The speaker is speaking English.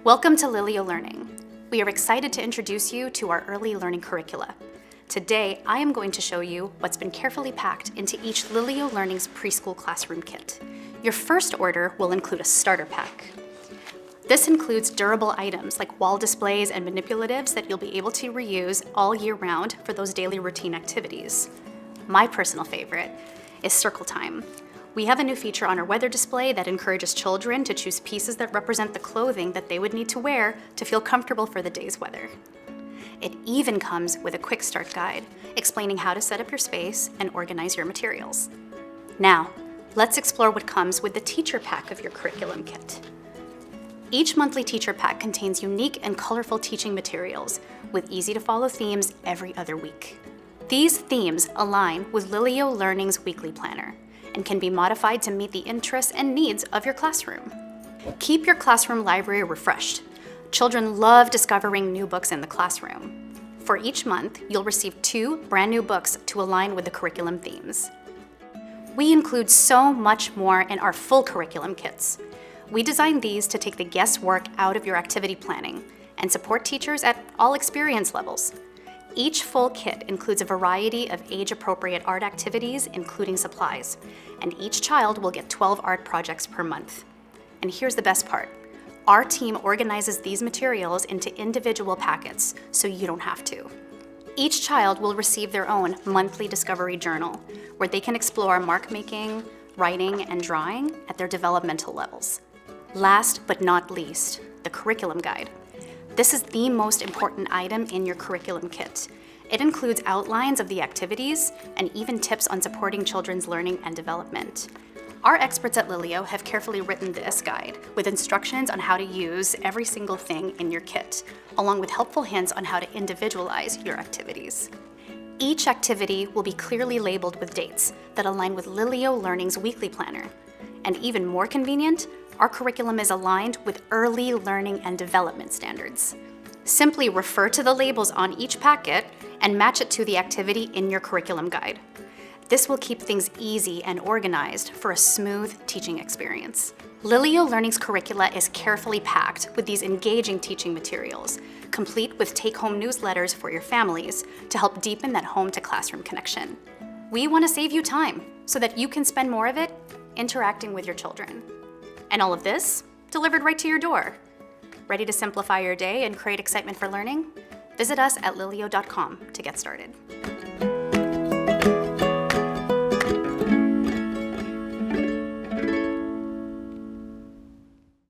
Welcome to Lillio Learning. We are excited to introduce you to our early learning curricula. Today, I am going to show you what's been carefully packed into each Lillio Learning's preschool classroom kit. Your first order will include a starter pack. This includes durable items like wall displays and manipulatives that you'll be able to reuse all year round for those daily routine activities. My personal favorite is Circle Time. We have a new feature on our weather display that encourages children to choose pieces that represent the clothing that they would need to wear to feel comfortable for the day's weather. It even comes with a quick start guide explaining how to set up your space and organize your materials. Now, let's explore what comes with the teacher pack of your curriculum kit. Each monthly teacher pack contains unique and colorful teaching materials with easy-to-follow themes every other week. These themes align with Lillio Learning's weekly planner and can be modified to meet the interests and needs of your classroom. Keep your classroom library refreshed. Children love discovering new books in the classroom. For each month, you'll receive 2 brand new books to align with the curriculum themes. We include so much more in our full curriculum kits. We designed these to take the guesswork out of your activity planning and support teachers at all experience levels. Each full kit includes a variety of age-appropriate art activities, including supplies, and each child will get 12 art projects per month. And here's the best part. Our team organizes these materials into individual packets, so you don't have to. Each child will receive their own monthly discovery journal, where they can explore mark making, writing, and drawing at their developmental levels. Last but not least, the curriculum guide. This is the most important item in your curriculum kit. It includes outlines of the activities and even tips on supporting children's learning and development. Our experts at Lillio have carefully written this guide with instructions on how to use every single thing in your kit, along with helpful hints on how to individualize your activities. Each activity will be clearly labeled with dates that align with Lillio Learning's weekly planner. And even more convenient, our curriculum is aligned with early learning and development standards. Simply refer to the labels on each packet and match it to the activity in your curriculum guide. This will keep things easy and organized for a smooth teaching experience. Lillio Learning's curricula is carefully packed with these engaging teaching materials, complete with take-home newsletters for your families to help deepen that home-to-classroom connection. We want to save you time so that you can spend more of it interacting with your children. And all of this delivered right to your door. Ready to simplify your day and create excitement for learning? Visit us at lillio.com to get started.